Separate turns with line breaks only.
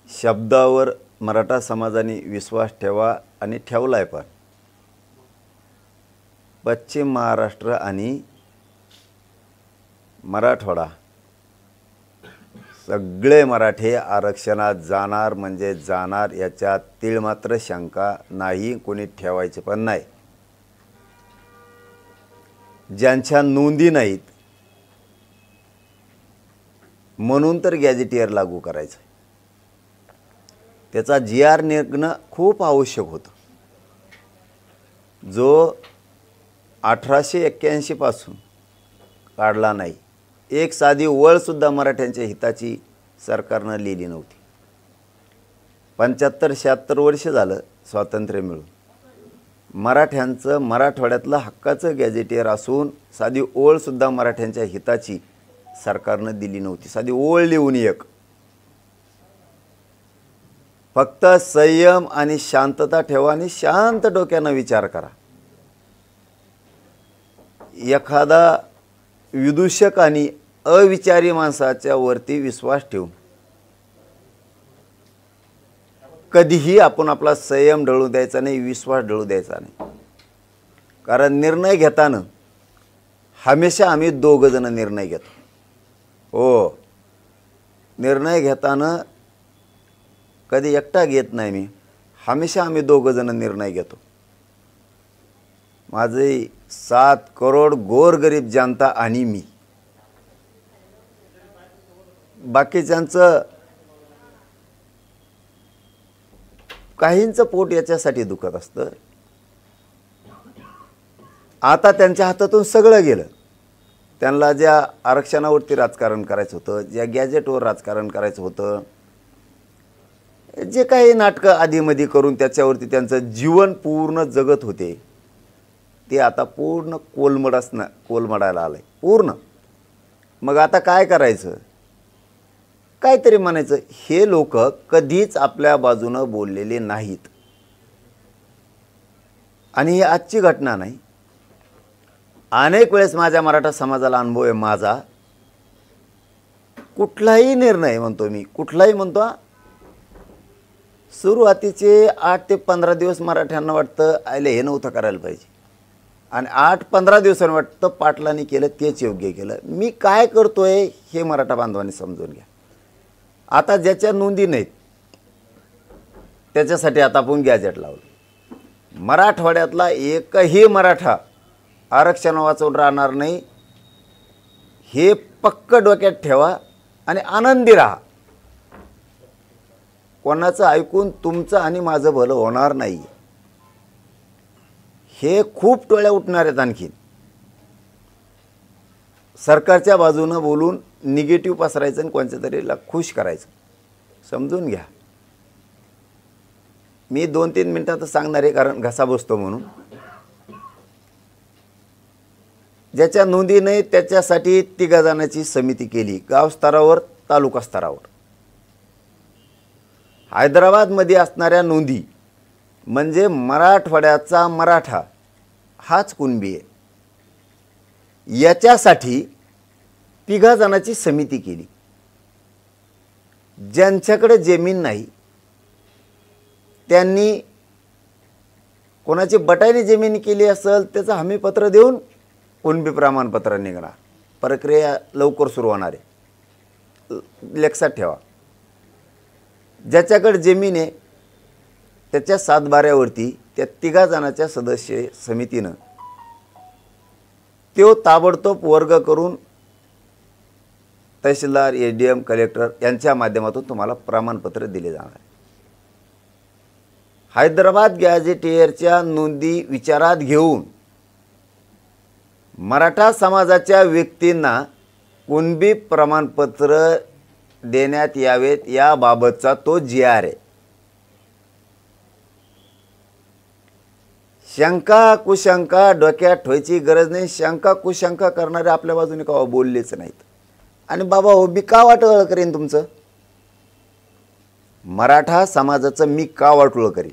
शब्दावर मराठा समाजाने विश्वास ठेवा आणि ठेवलाय पण पश्चिम महाराष्ट्र आणि मराठवाडा सगळे मराठे आरक्षणात जाणार म्हणजे जाणार याच्यात तीळ मात्र शंका नाही, कोणी ठेवायचे पण नाही। ज्यांच्या नोंदी नाहीत म्हणून तर गॅजेटियर लागू करायचं, त्याचा GR निघणं खूप आवश्यक होतं। जो 1881 पासून काढला नाही, एक साधी ओळ सुद्धा मराठ्यांच्या हिताची सरकारने लिहिली नव्हती। 75-76 वर्ष झालं स्वातंत्र्य मिळून, मराठ्यांचं मराठवाड्यातलं हक्काचं गॅजेटियर असून साधी ओळ सुद्धा मराठ्यांच्या हिताची सरकारने दिली नव्हती। साधी ओळ लिहून एक, फक्त संयम आणि शांतता ठेवा आणि शांत डोक्याने विचार करा। एखादा विदूषक आणि अविचारी माणसाच्या वरती विश्वास ठेवून कधीही आपण आपला संयम ढळू द्यायचा नाही, विश्वास ढळू द्यायचा नाही। कारण निर्णय घेताना हमेशा आम्ही दोघ जण निर्णय घेतो। हो, निर्णय घेताना कधी एकटा घेत नाही मी, हमेशा आम्ही दोघ जण निर्णय घेतो। माझे 7 करोड गोरगरीब जनता आणि मी, बाकीच्यांचं काहींचं पोट याच्यासाठी दुखत असतं। आता त्यांच्या हातातून सगळं गेलं। त्यांना ज्या आरक्षणावरती राजकारण करायचं होतं, ज्या गॅजेटवर राजकारण करायचं होतं, जे काही नाटकं आधीमध्ये करून त्याच्यावरती त्यांचं जीवन पूर्ण जगत होते, ते आता पूर्ण कोलमडायला आलंय पूर्ण। मग आता काय करायचं, काहीतरी म्हणायचं। हे लोक कधीच आपल्या बाजूने बोललेले नाहीत आणि ही आजची घटना नाही, अनेक वेळेस माझ्या मराठा समाजाला अनुभव आहे। माझा कुठलाही निर्णय म्हणतो मी, कुठलाही म्हणतो, सुरुवातीचे 8 ते 15 दिवस मराठ्यांना वाटतं आयले हे नव्हतं करायला पाहिजे, आणि 8-15 दिवसांनी वाटतं पाटलांनी केलं तेच योग्य केलं। मी काय करतोय हे मराठा बांधवांनी समजून घ्या। आता ज्याच्या नोंदी नाहीत त्याच्यासाठी आता आपण गॅजेट लावलं। मराठवाड्यातला एकही मराठा आरक्षण वाचवून राहणार नाही, हे पक्क डोक्यात ठेवा आणि आनंदी राहा। कोणाचं ऐकून तुमचं आणि माझं भलं होणार नाही, हे खूप टोळ्या उठणार आहेत। आणखी सरकारच्या बाजूने बोलून निगेटिव्ह पसरायचं आणि कोणत्या तरीला खुश करायचं, समजून घ्या। मी 2-3 मिनिटात सांगणार आहे, कारण घसा बसतो म्हणून। ज्याच्या नोंदी नाही त्याच्यासाठी 3 जणांची समिती केली, गाव स्तरावर, तालुका स्तरावर। हैदराबादमध्ये असणाऱ्या नोंदी म्हणजे मराठवाड्याचा मराठा हाच कुणबी आहे, याच्यासाठी 3 जणांची समिती केली। ज्यांच्याकडे जमीन नाही त्यांनी, कोणाची बटाईने जमीन केली असेल त्याचं हमीपत्र देऊन कुणबी प्रमाणपत्र निघणार। प्रक्रिया लवकर सुरू होणार आहे, लक्षात ठेवा। ज्याच्याकडे जमीन आहे त्याच्या 7/12वरती त्या 3 जणांच्या सदस्य समितीनं तो ताबडतोब वर्ग करून तहसीलदार, ADM, कलेक्टर यांच्या माध्यमातून तुम्हाला प्रमाणपत्र दिले जाणार। हैदराबाद गॅजेटियरच्या नोंदी विचारात घेऊन मराठा समाजाच्या व्यक्तींना कुणबी प्रमाणपत्र देण्यात यावेत याबाबतचा तो GR आहे। शंका कुशंका डोक्यात ठेवायची गरज नाही। शंका कुशंका करणारे आपल्या बाजूने का बोललेच नाहीत। आणि बाबा हो, मी का वाटोळं करेन तुमचं? मराठा समाजाचं मी का वाटोळं करीन?